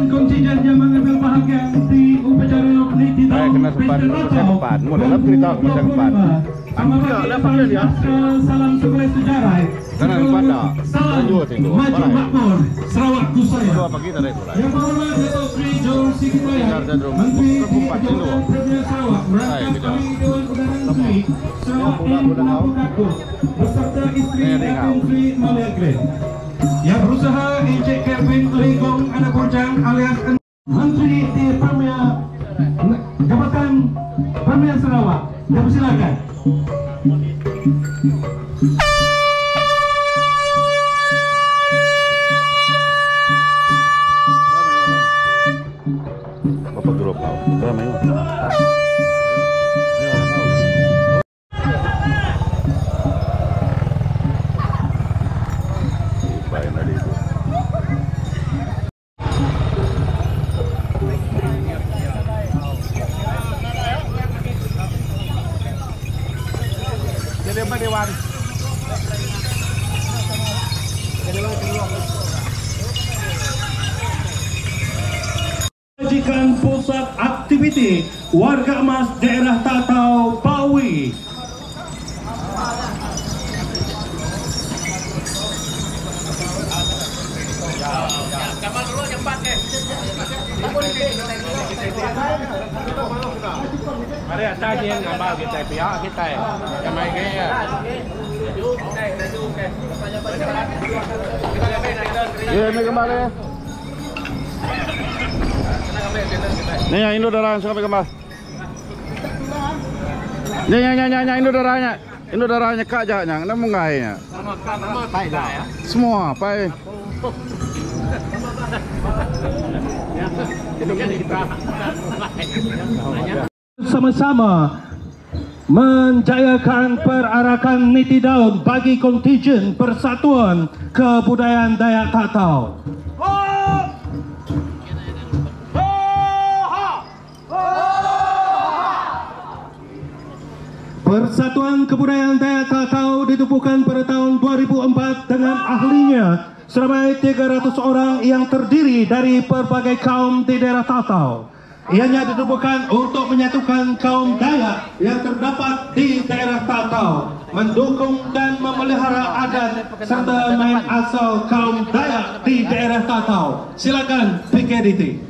Kontijen yang mengambil bahagian di upacara niti tahun Pesta Ratau dalam cerita masa depan. Salam sukses sejarah. Salam maju makmur Sarawak Kusaya. Yang pertama Datuk Sri John Sikitaya, Menteri Keuangan Premier Sarawak, merancang kami Dewan Udara Negeri Sarawak Ibu beserta isteri Datuk Sri Malia Glen. Yang berusaha Encik Kevin Legong Anak Bojang alias Menteri di Premier Jabatan Premier Sarawak. Dipersilakan. Bapak drop out. Ramai. Dewan. Majikan Pusat Aktiviti Warga Emas Daerah Tatau Pawi. Kamal dulu cepat deh. Mari atas yang gambar kita pihak kita. Kamai gaya. Ya, ini kembali. Nih yang Indo darah sampai kembali. Nih Indo darahnya. Indo darahnya kak jaknya, nama ngainya. Semua, pai. Sama-sama menjayakan perarakan niti daun bagi kontijen Persatuan Kebudayaan Dayak Tatau. Persatuan Kebudayaan Dayak Tatau ditubuhkan pada tahun 2004 dengan ahlinya seramai 300 orang yang terdiri dari berbagai kaum di daerah Tatau. Ianya ditubuhkan untuk menyatukan kaum Dayak yang terdapat di daerah Tatau, mendukung dan memelihara adat serta main asal kaum Dayak di daerah Tatau. Silakan PKDT.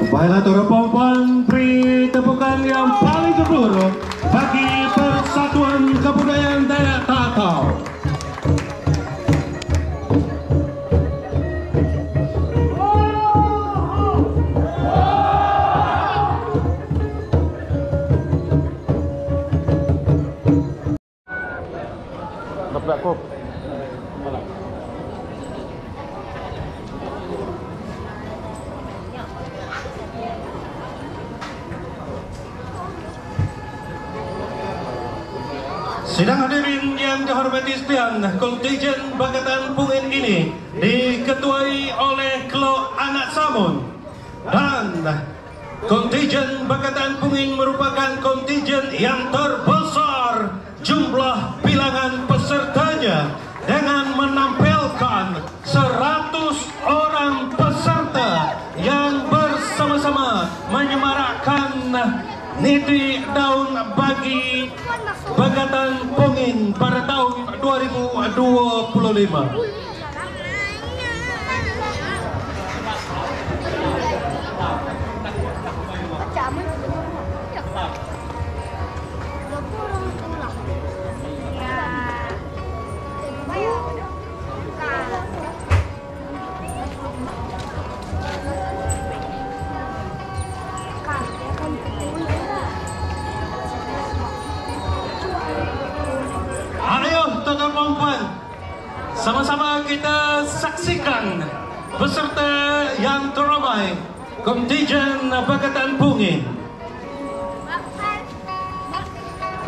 Baiklah tuan-tuan, beri tepukan yang paling gemuruh bagi Persatuan Kebudayaan Dayak Tatau. Sidang hadirin yang dihormati sekalian, kontijen Pakatan Pungin ini diketuai oleh Kelok Samun. Dan kontingen Bagatan Pungin merupakan kontingen yang terbesar jumlah bilangan pesertanya dengan menampilkan 100 orang peserta yang bersama-sama menyemarakkan niti daun bagi Bagatan Pungin pada tahun 2025. Sama-sama kita saksikan peserta yang teramai kontingen Bagatan Pungin.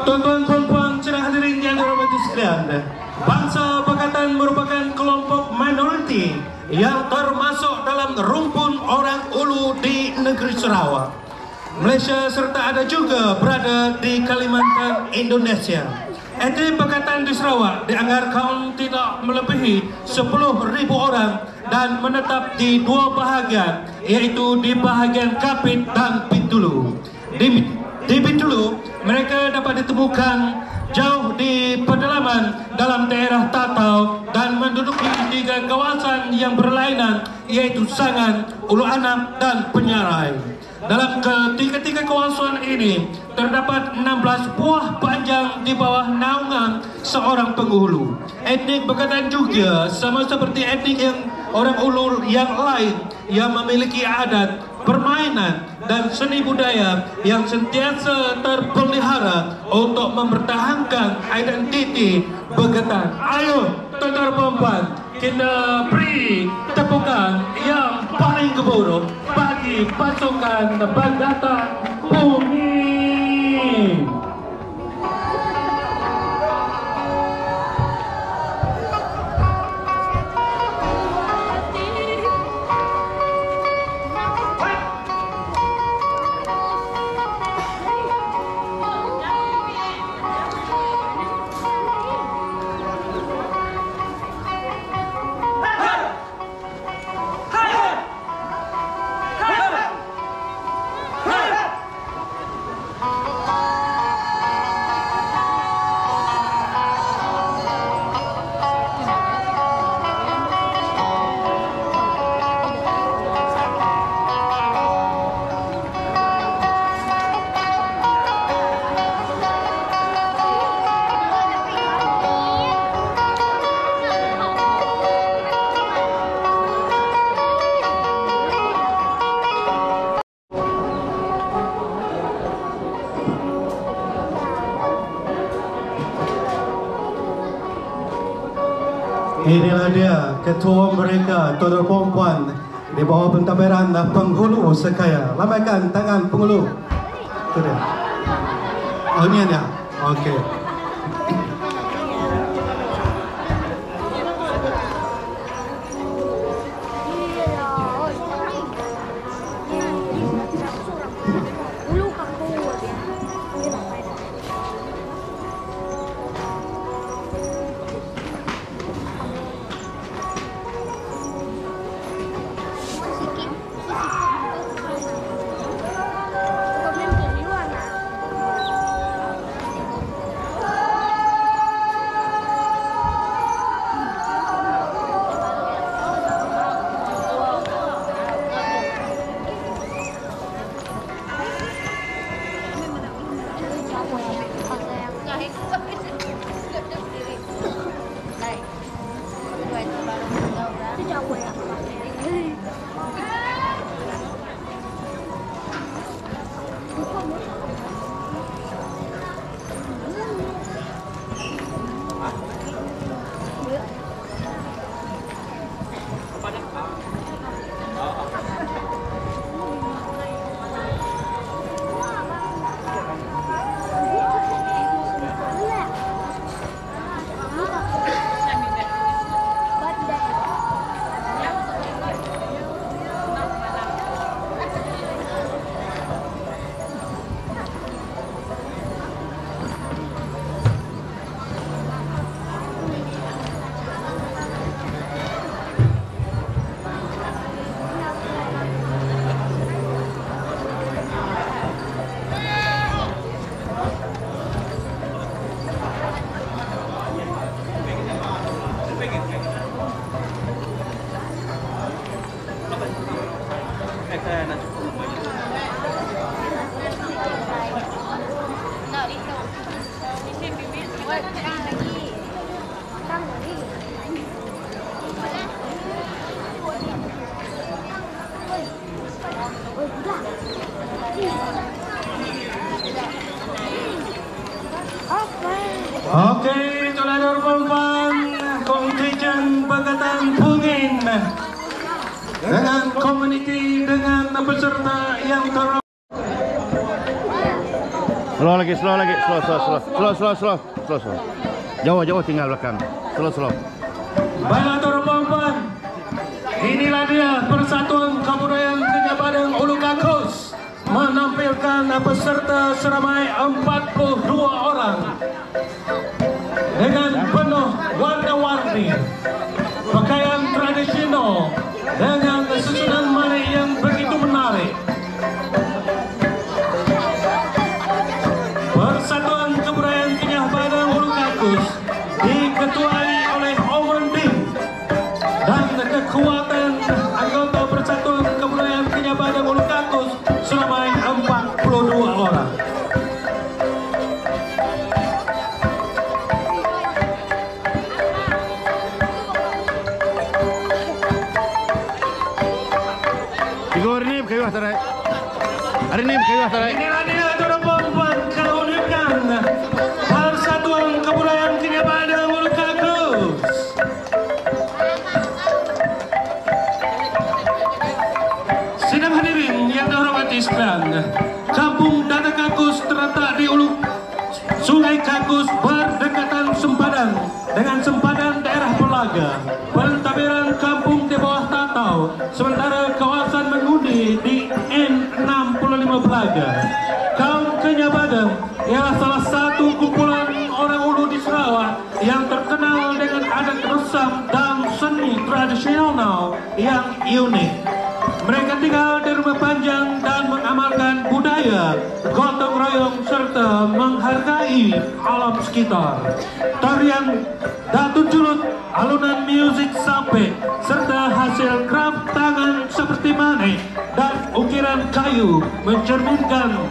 Tuan-tuan puan-puan sedang hadirin yang dirahmati sekalian, bangsa Bagatan merupakan kelompok minoriti yang termasuk dalam rumpun orang Ulu di negeri Sarawak, Malaysia, serta ada juga berada di Kalimantan, Indonesia. Etnik Bagatan di Sarawak dianggarkan tidak melebihi 10.000 orang dan menetap di dua bahagian, yaitu di bahagian Kapit dan Bintulu. Di Bintulu, mereka dapat ditemukan jauh di pedalaman dalam daerah Tatau dan menduduki 3 kawasan yang berlainan, yaitu Sangan, Ulu Anak, dan Penyarai. Dalam ketiga-tiga kawasan ini terdapat 16 buah panjang di bawah naungan seorang penghulu. Etnik Bagatan juga sama seperti etnik yang orang Ulu yang lain yang memiliki adat, permainan, dan seni budaya yang sentiasa terpelihara untuk mempertahankan identiti Bagatan. Ayo, tuan-tuan perempuan, kita beri tepukan yang paling gemuruh bagi pasukan Bagatan Pungin. Inilah dia ketua mereka, tuan-tuan perempuan, di bawah pentadbiran penghulu sekaya. Lambaikan tangan penghulu. Itu dia. Oh, ini dia. Okey. Oke, saudara perempuan, kontingen Pakatan Bungin dengan community dengan peserta yang terhormat. Slow lagi, slow. Jauh tinggal belakang. Slow. Baiklah saudara perempuan, inilah dia Persatuan Kebudayaan Kenyah Padang Ulu Kakus menampilkan peserta seramai 42 orang dengan penuh warna-warni pakaian tradisional dengan susunan manik yang begitu menarik. Persatuan Kebudayaan Kenyah Padang Ulu Kakus diketuai oleh Owen Ding dan kekuatan anggota Persatuan Kebudayaan Kenyah Padang Ulu Kakus seramai 42 orang. Inilah dia saudara perempuan keunikan Persatuan Kebudayaan Kenyah Padang Ulu Kakus. Sidang hadirin yang dihormati sekalian, Kampung Dana Kakus terletak di Ulu Sungai Kakus berdekatan sempadan dengan sempadan daerah Pelaga. Pentadbiran kampung di bawah Tatau, sementara kawasan mengundi di N65 Pelaga. Kaum Kenyah Padang ialah salah satu kumpulan orang Ulu di Sarawak yang terkenal dengan adat resam dan seni tradisional yang unik. Mereka tinggal di rumah panjang dan mengamalkan budaya gotong royong serta menghargai alam sekitar. Tarian Datuk Julut, alunan musik sampai, serta hasil craft tangan seperti manik dan ukiran kayu mencerminkan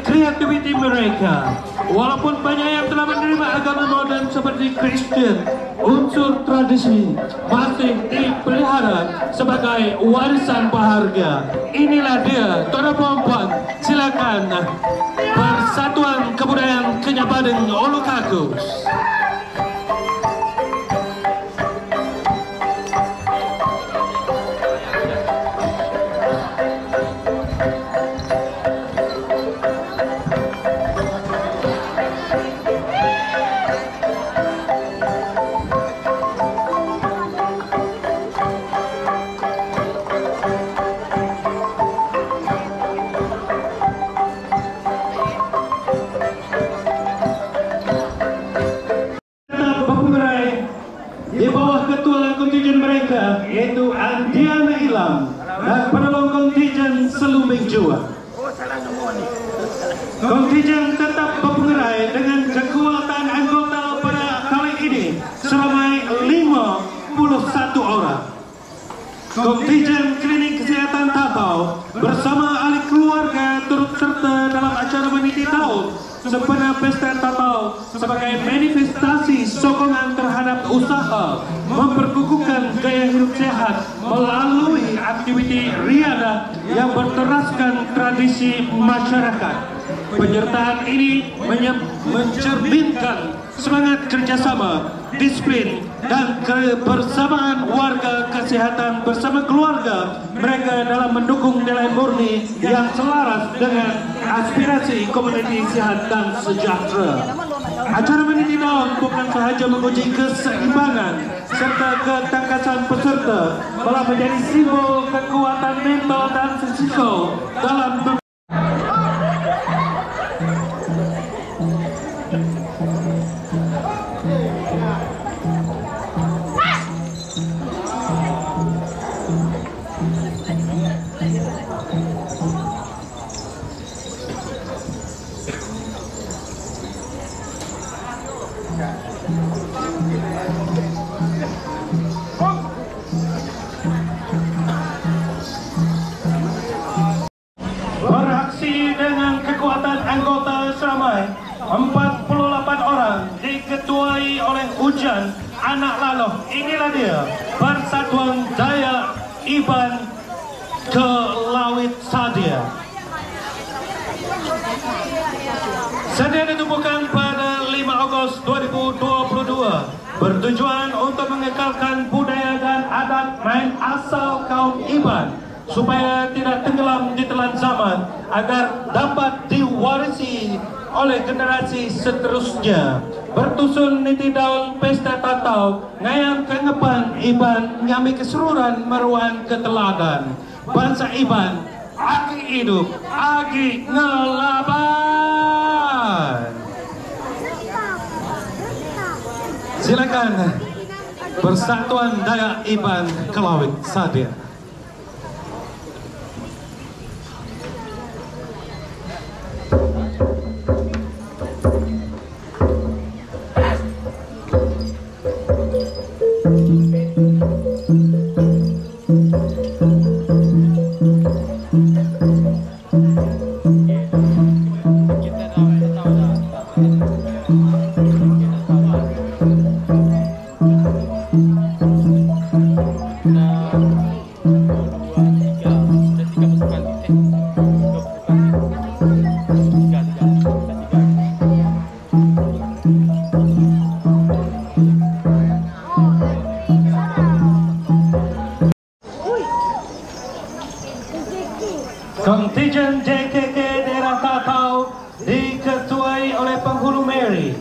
kreativiti mereka. Walaupun banyak yang telah menerima agama modern seperti Kristen, unsur tradisi masih dipelihara sebagai warisan berharga. Inilah dia, saudara perempuan, silakan Persatuan Kebudayaan Kenyah Padang Ulu Kakus. Di bawah ketua kontingen mereka yaitu Andiana Ilam dan penolong kontingen Selumbing Jua. Kontingen tetap bergerai dengan kekuatan anggota pada kali ini seramai 51 orang. Kontingen klinik kesehatan Tatau bersama ahli keluarga turut serta dalam acara meniti tahun sempena pesta Tatau sebagai manifestasi sokongan terhadap usaha memperkukuhkan gaya hidup sehat melalui aktiviti riadah yang berteraskan tradisi masyarakat. Penyertaan ini mencerminkan semangat kerjasama, disiplin, dan kebersamaan warga kesehatan bersama keluarga mereka dalam mendukung nilai murni yang selaras dengan aspirasi komuniti sehat dan sejahtera. Acara meniti tahun bukan sahaja menguji keseimbangan serta ketangkasan peserta, malah menjadi simbol kekuatan mental dan fisikal dalam hujan anak laluh. Inilah dia Persatuan Dayak Iban Kelawit Sadia. Sadia ditubuhkan pada 5 Ogos 2022 bertujuan untuk mengekalkan budaya dan adat main asal kaum Iban supaya tidak tenggelam di telan zaman agar dapat diwarisi oleh generasi seterusnya. Bertusun niti daun pesta tatau ngayang kengepan Iban nyami keseluruhan meruan keteladan. Bangsa Iban agi hidup, agi ngelaban. Silakan Persatuan Dayak Iban Kelawit Sadia. Kontijen JKK daerah Tatau diketuai oleh penghulu Mary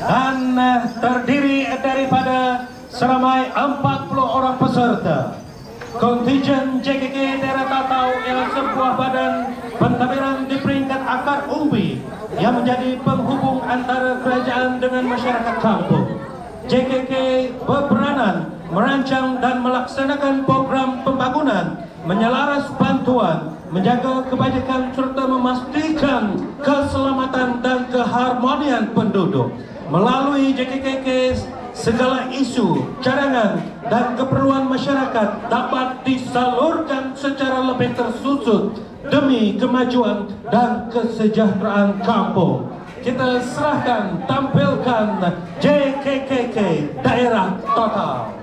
dan terdiri daripada seramai 40 orang peserta. Kontijen JKK daerah Tatau ialah sebuah badan pentadbiran di peringkat akar umbi yang menjadi penghubung antara kerajaan dengan masyarakat kampung. JKK berperanan merancang dan melaksanakan program pembangunan, menyelaras bantuan, menjaga kebajikan serta memastikan keselamatan dan keharmonian penduduk. Melalui JKK, segala isu, cadangan dan keperluan masyarakat dapat disalurkan secara lebih tersusun demi kemajuan dan kesejahteraan kampung. Kita serahkan, tampilkan JKK daerah Tatau.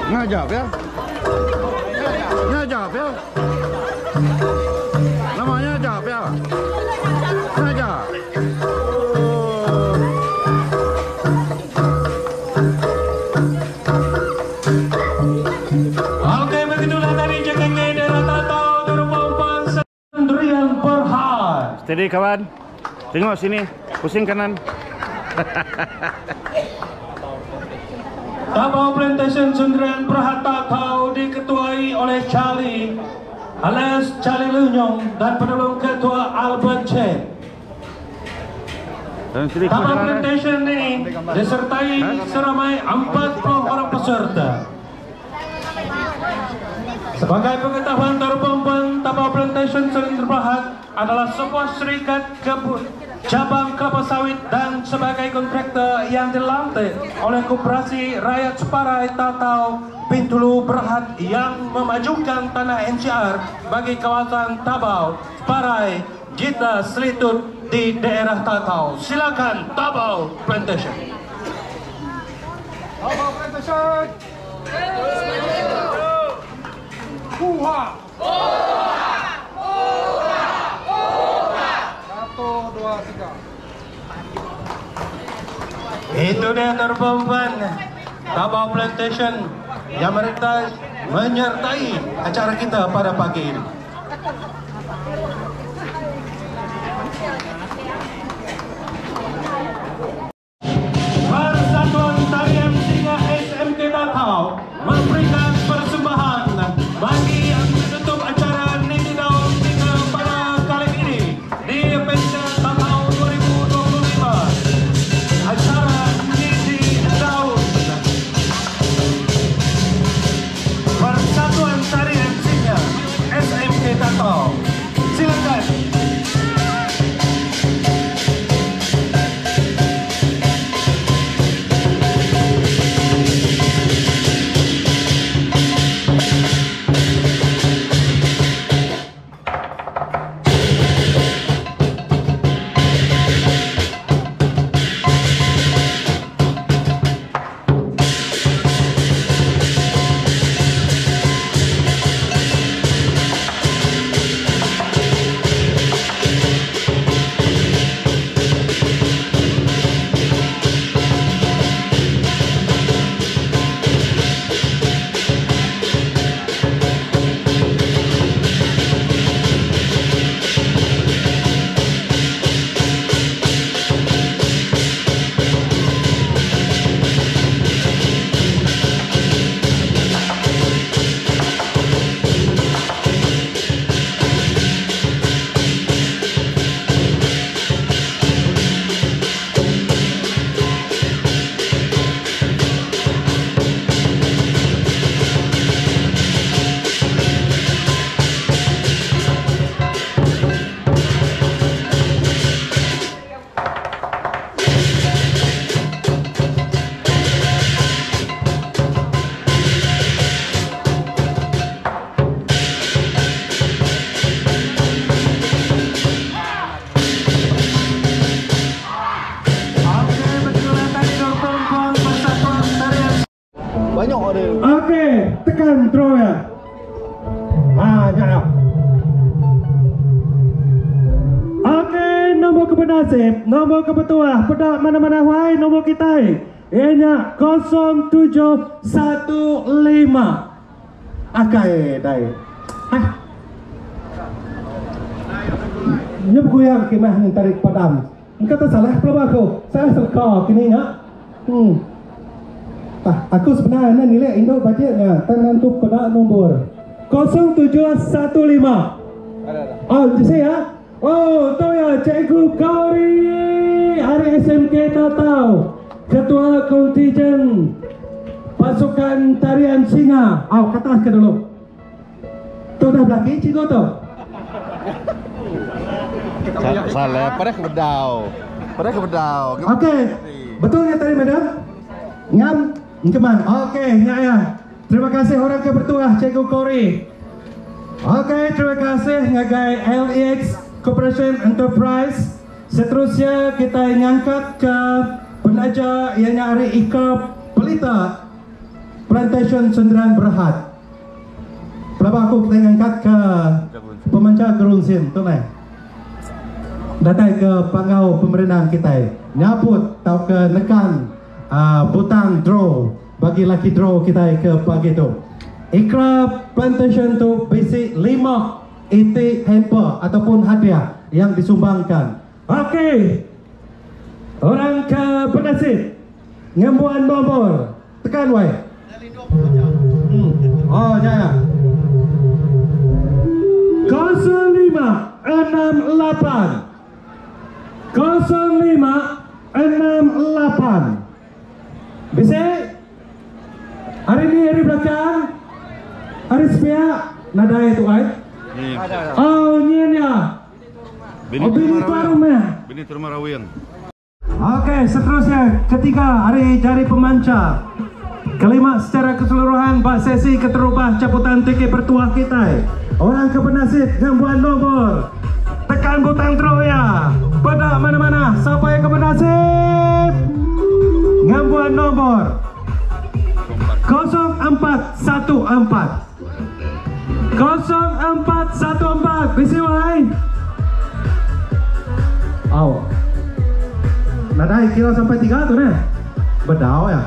Ngajak ya? Ngajak ya? Namanya ajak ya? Ngajak. Oke, begitulah dari JKK daerah Tatau 2004 Sendirian Berhad. Steady kawan. Tengok sini, pusing kanan. Tabau Plantation Sendirian Berhad Tatau diketuai oleh Charlie alias Charlie Lunyong dan penulung ketua Albert C. Tabau Plantation ini disertai seramai 40 orang peserta. Sebagai pengetahuan terpompen, Tabau Plantation Sendirian Berhad adalah sebuah serikat cabang kelapa sawit dan sebagai kontraktor yang dilantik oleh Koperasi Rakyat Separai Tatau Pintulu Berhad yang memajukan tanah NCR bagi kawasan Tabau, Separai, Jita, Selitut di daerah Tatau. Silakan Tabau Plantation. Tabau Plantation. Kuha. Itu dia terpompan Tabau Plantation yang menyertai acara kita pada pagi ini. Persatuan Tarian Singa SMK Tatau memberikan persembahan bagi yang menutup acara Niti Daun Singa pada kali ini di Pesta Tatau 2025. Acara Niti Daun Persatuan Tarian Singa SMK Tatau. Silakan. Okey, tekan draw ya. Jangan. Okey, nombor kepenasib, nombor kepetua, pedak mana-mana wahai nombor kita. Ianya 0715. Akai dai. Nya bergoyang kemah ni tarik padam. Engkau tak salah pelabak aku. Saya serka kini ya. Aku sebenarnya nilai Indo budgetnya tangan tu pada nombor 0715. Saya ya. Oh, tu ya Cikgu Kauri hari SMK Tatau, Ketua Kontingen Pasukan Tarian Singa. Kata ke dulu. Tu dah belakang cikgu tu. Salah, pada kebedau. Okey, betul ya tadi madam? Ngam, keman. Okey, ya. Terima kasih orang kepertua Cikgu Kauri. Okey, terima kasih ngagai LEX Corporation Enterprise. Seterusnya kita ngangkat ke penaja yang hari Ika Pelita Plantation Senderan Berhad. Pelabak aku kita ngangkat ke pemancar Gerunsin, tu naik. Datang ke pangau pemerintahan kita. Nyaput tau ke nekan butang draw bagi laki draw kita ke pagi tu. Ikra Plantation tu basic 5 itik hamper ataupun hadiah yang disumbangkan. Okey. Orang ke penasib ngembuan nombor. Tekan wai. Ya. 0568 Bisa? Hari ini hari belakang. Hari sepihak nada itu ai. Nyen ya. Bini Turmarawian. Okey, seterusnya ketiga hari jari pemancar. Kelima secara keseluruhan bak sesi keterubah cabutan tiket bertuah kita. Orang ke penasib ngembuan nombor. Tekan butang draw ya. Pada mana-mana siapa yang ke penasib? Ngembuan nombor 0414. 0414 bisi wahai. Nadai kira sampai 3 tu nih. Bedau ya.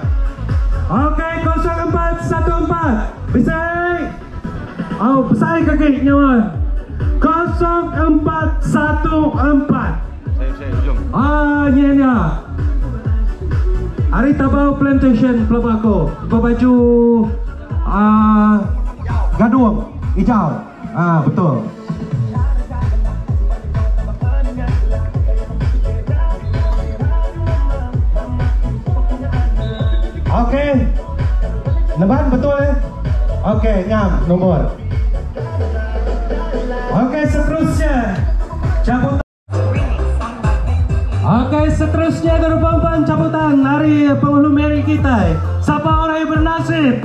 Okey, 0414 bisi. Pesai kaki nyawa 0414. Saya ujung. Nyenya. Hari Tabau Plantation Pelabako berbaju gaduh hijau. Betul. Okey. Neban betul ya? Okey, ngam nomor. Okey, seterusnya cabutan. Okey, seterusnya terumpam cabutan dari penghulu meri kita. Siapa orang yang bernasib?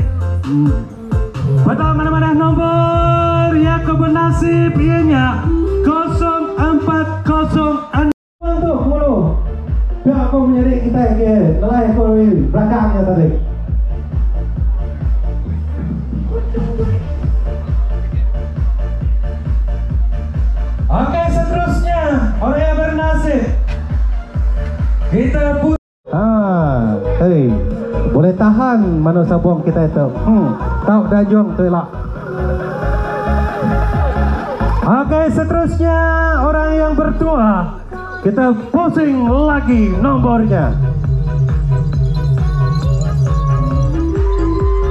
Pada mana-mana nombor yang bernasib ianya 0406. Untuk mulu. Biar aku menyeri kita ke nilai aku belakangnya tadi. Okey, seterusnya orang yang bernasib. Kita pun boleh tahan mana sabung kita itu. Tahu dajung tu elak. Okey, seterusnya orang yang bertua. Kita pusing lagi nomornya.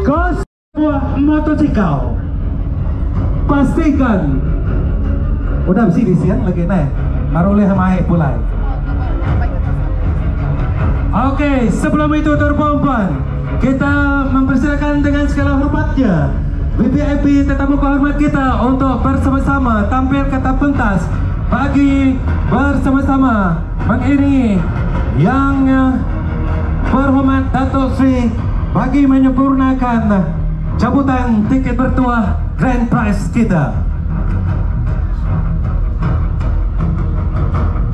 Kos buah motosikal. Pastikan udah mesti disian lagi naik. Maruleh mai pulai. Okey, sebelum itu terpompan, kita mempersilakan dengan segala hormatnya VIP tetamu kehormat kita untuk bersama-sama tampil kata pentas bagi bersama-sama mengiringi yang berhormat Datuk Sri bagi menyempurnakan cabutan tiket bertuah Grand Prize kita.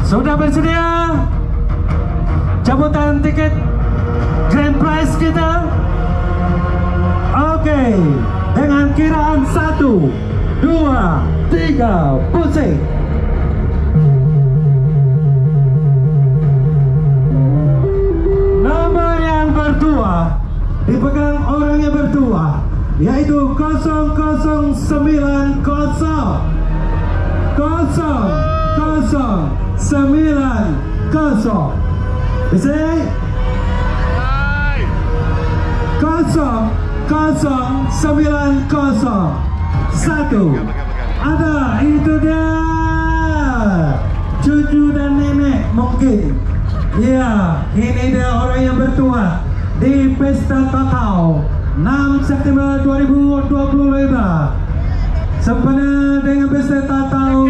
Sudah bersedia? Cabutan tiket Grand Prize kita. Oke, dengan kiraan 1, 2, 3, pusing. Nomor yang berdua dipegang orang yang berdua, yaitu 0090 0090. Bisa? 0090. Ada, itu dia. Cucu dan nenek mungkin. Ya, ini dia orang yang bertua di Pesta Tatau 6 September 2025. Sempena dengan Pesta Tatau.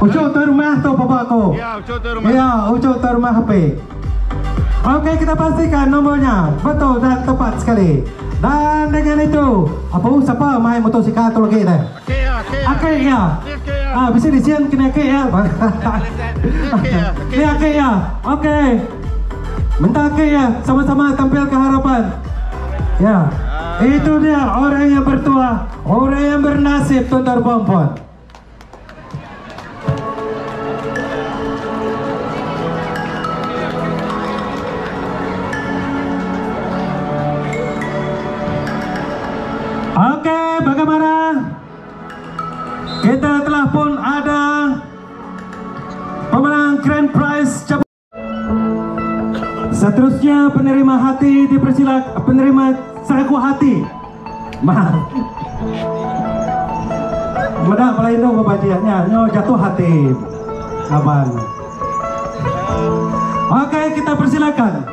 Ucuk tu rumah tu bapakku. Ya, ucuk tu rumah. Ya, ucuk tu rumah HP. Oke, kita pastikan nomornya betul dan tepat sekali. Dan dengan itu, siapa main motosikal tu lagi dah? Akek ya. Bisa disian kena akek ya. Ini akek ya. Oke. Minta akek ya, sama-sama tampil ke harapan. Ya. Itu dia orang yang bertua, orang yang bernasib tuan-tuan puan-puan. Oke, bagaimana? Kita telah pun ada pemenang Grand Prize. Seterusnya penerima hati dipersilakan, penerima sagu hati. Maaf. Medak pelayan kebajiannya, nyo jatuh hati. Abang. Oke, kita persilakan.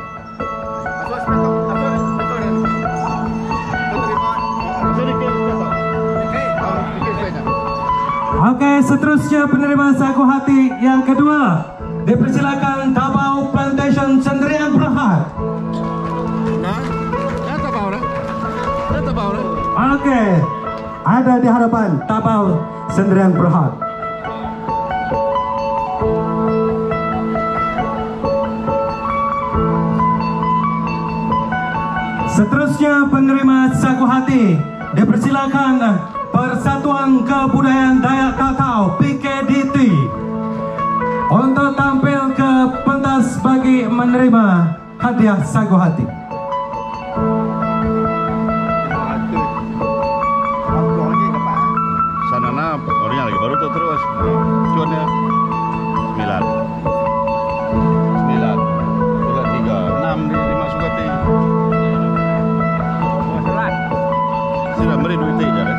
Oke, seterusnya penerima sagu hati yang kedua dipersilakan Tabau Plantation Sendirian Berhad. Oke, ada di hadapan Tabau Sendirian Berhad. Seterusnya penerima sagu hati dipersilakan Persatuan Kebudayaan Dayak Tatau PKDT untuk tampil ke pentas bagi menerima hadiah sagu hati. Sana orangnya lagi baru tuh terus. Cuannya 9, 3, 6 dimasuk hati. Sudah beri duit aja kan?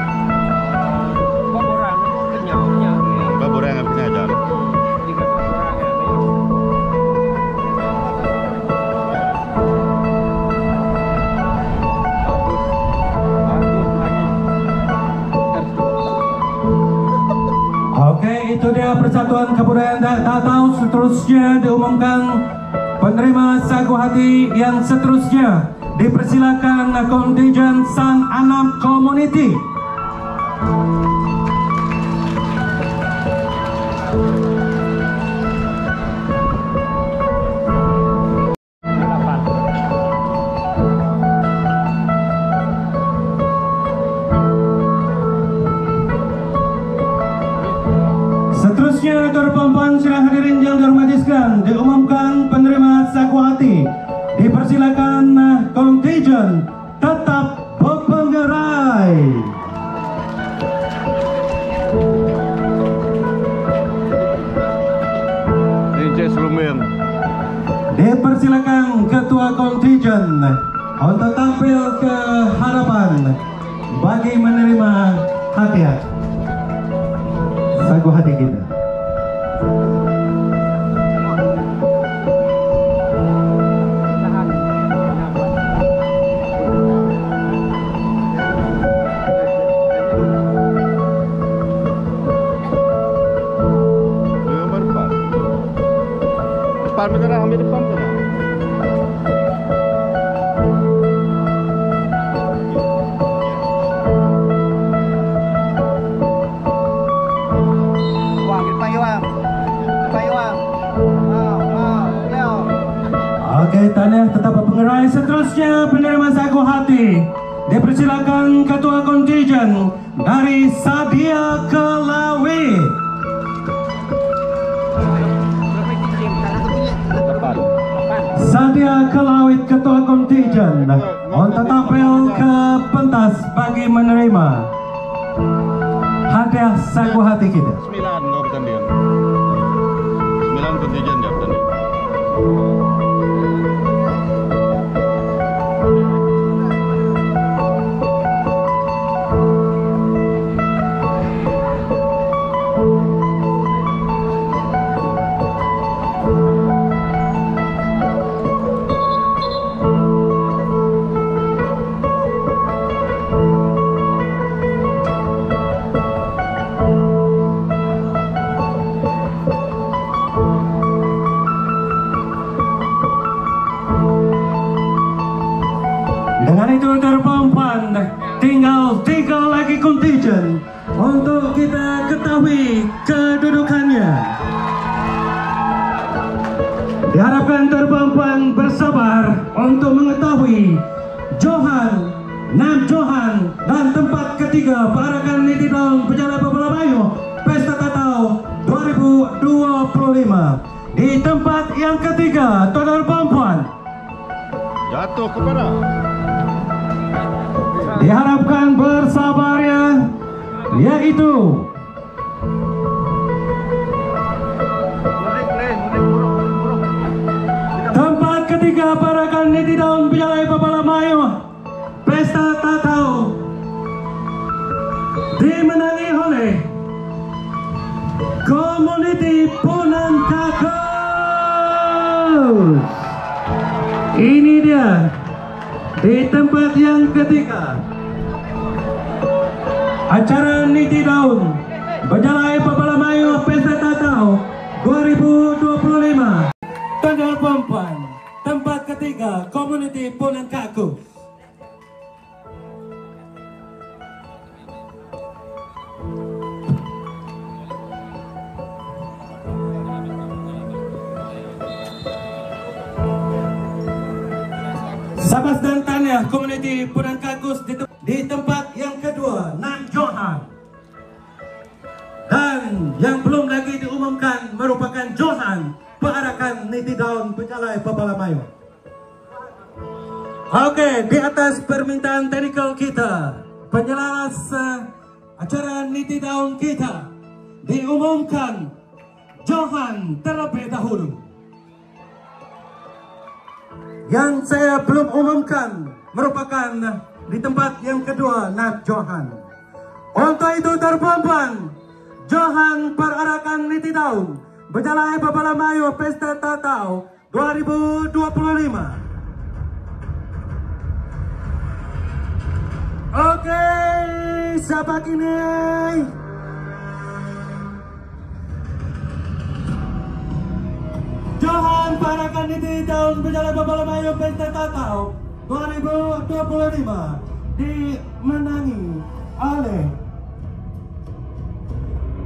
Baborang yang punya ajar. Oke, itu dia Persatuan Kebudayaan Dayak Tatau. Seterusnya diumumkan penerima sagu hati yang seterusnya dipersilakan kontingen Sang Anam Community. Seterusnya, tuan-tuan sidang hadirin yang dihormati sekalian, diumumkan penerima sagu hati. Dipersilakan kontingen Tetap Pepenggerai. Dipersilakan ketua kontingen untuk tampil ke hadapan bagi menerima hadiah sagu hati kita. Depan betul, ambil depan betul. Seterusnya penerima sagu hati, dipersilakan ketua kontingen dari Sadia Kelawit. Sadia Kelawit ketua kontingen untuk tampil ke pentas bagi menerima hadiah sagu hati kita. 9 kau pertandingan. 9 kontingen dia pertandingan. Dengan itu terpompan, tinggal 3 lagi kontingen untuk kita ketahui kedudukannya. Diharapkan terpompan bersabar untuk mengetahui Johan, Nam Johan dan tempat ketiga perakan Nitidon Pejalan Babalabayo Pesta Tatau 2025. Di tempat yang ketiga, terpompan Jatuh kepada. diharapkan bersabar ya, yaitu tempat ketiga perakan Nitidon Pejalan Babalabayo Pesta Tatau dimenangi oleh Komuniti Punan Kakus. Ini dia di tempat yang ketiga, acara Nitidon Pejalan Babalabayo Pesta Tatau 2025. Tanggal pompan tempat ketiga Komuniti Punan Kakus. Sabas dan Tanya Komuniti Punan Kakus di tempat yang kedua, Nam Johan. Dan yang belum lagi diumumkan merupakan Johan perakan Nitidon Pejalan Babalabayo. Oke, di atas permintaan teknikal kita, penyelaras acara Nitidon kita diumumkan Johan terlebih dahulu. Yang saya belum umumkan merupakan di tempat yang kedua, Nam Johan. Untuk itu terpompan Johan perarakan Nitidon Pejalan Babalabayo Pesta Tatau 2025. Oke, siapa kini? Johan perakan Nitidon Pejalan Babalabayo Pesta Tatau 2025 dimenangi oleh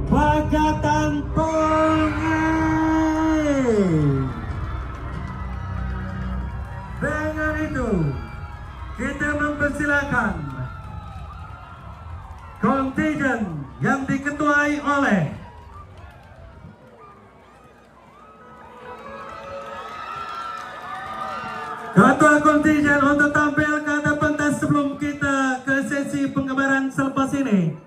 Bagatan Pungin. Dengan itu kita mempersilakan kontingen yang diketuai oleh ketua kontingen untuk tampil ke depan pentas sebelum kita ke sesi penggambaran selepas ini.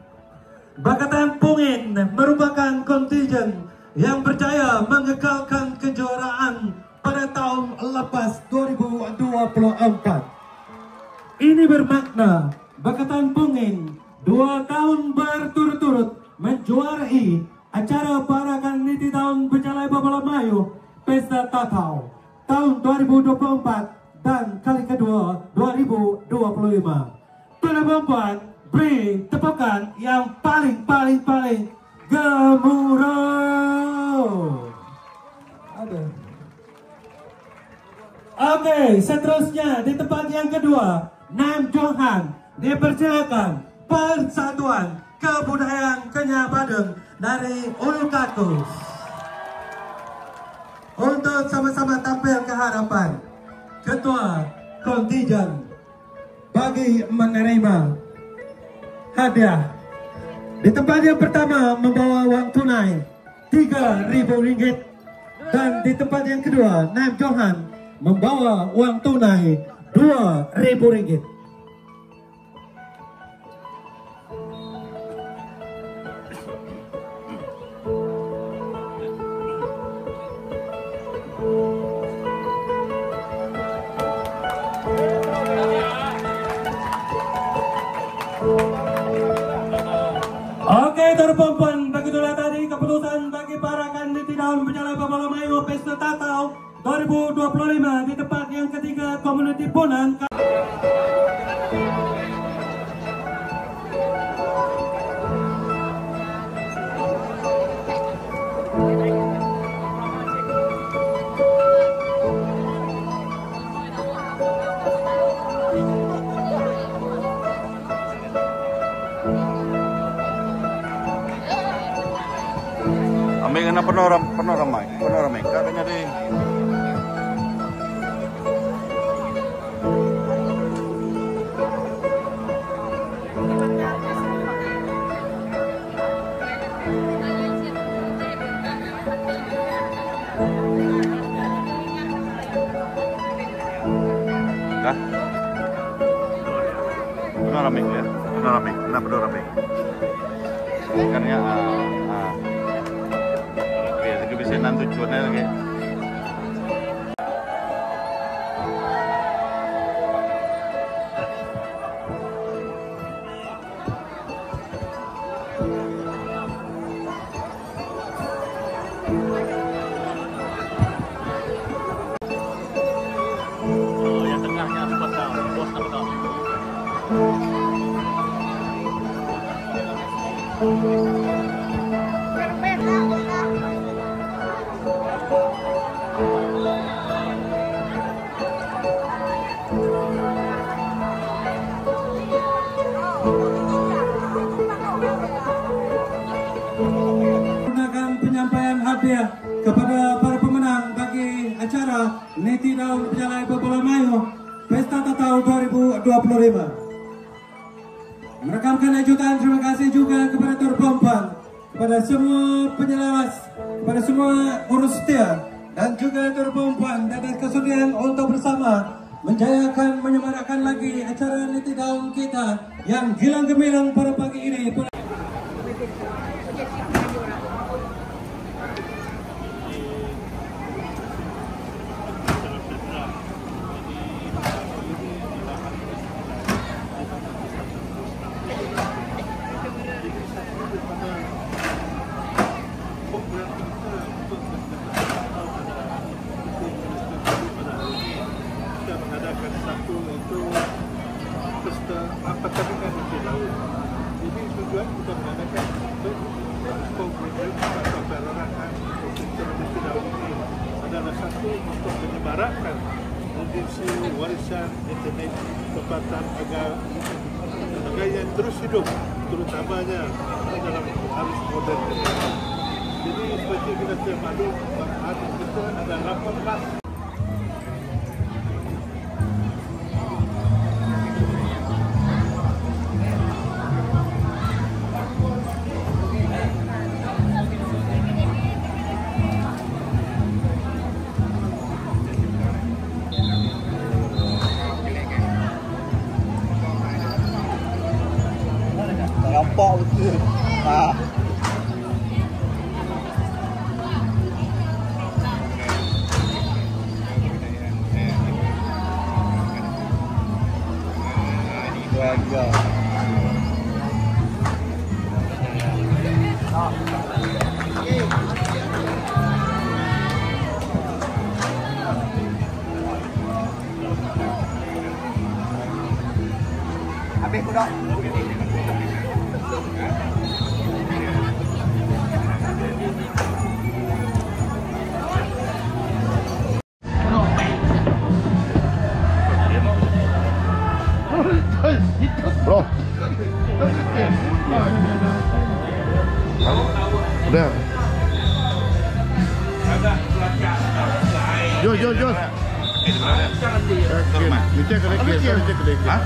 Bagatan Pungin merupakan kontingen yang berjaya mengekalkan kejuaraan pada tahun lepas 2024. Ini bermakna Bagatan Pungin 2 tahun berturut-turut menjuarai acara perakan Nitidon Pejalan Babalabayo Pesta Tatau tahun 2024 dan kali kedua 2025. Penerbangan beri tepukan yang paling gemuruh. Oke, seterusnya di tempat yang kedua, Nam Johan dipersilakan Persatuan Kebudayaan Kenyah Badung dari Ulu Kakus untuk sama-sama tampil ke hadapan Ketua kontijan bagi menerima hadiah. Di tempat yang pertama membawa uang tunai Rp3.000 dan di tempat yang kedua Naib Johan membawa uang tunai Rp2.000. Oke, terpompon, begitulah tadi keputusan bagi para kandidat daun penjala Babala Mayo Pesta Tatau 2025 di tempat yang ketiga Komuniti Punan. Ambil kena panoramik, kakaknya deh. Dah. Panoramik ya, panoramik. Kan ya. Bisa nanti tujuannya lagi. Yang tengahnya bos tahu. Penyampaian hadiah kepada para pemenang bagi acara Niti Daun Penjalai Babala Mayo Pesta Tatau 2025. Merekamkan ajudan terima kasih juga kepada Terpompan, kepada semua penyelawas, kepada semua urus setia dan juga Terpompan atas kesediaan untuk bersama menjayakan, menyemarakkan lagi acara Niti Daun kita yang gilang gemilang pada pagi ini. Adalah satu untuk menyemarakkan tradisi warisan etnik tempatan agama yang terus hidup, terutamanya dalam arus modern. Jadi seperti kita termaklum, hari kita ada 18. Nampak betul. Nah. Ini aja. Habis kuda. Bro. Udah. Jos. Ni cek kedai kia, cek kedai kia.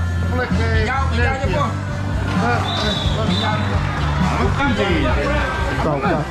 Bukan sih. Tahu tak?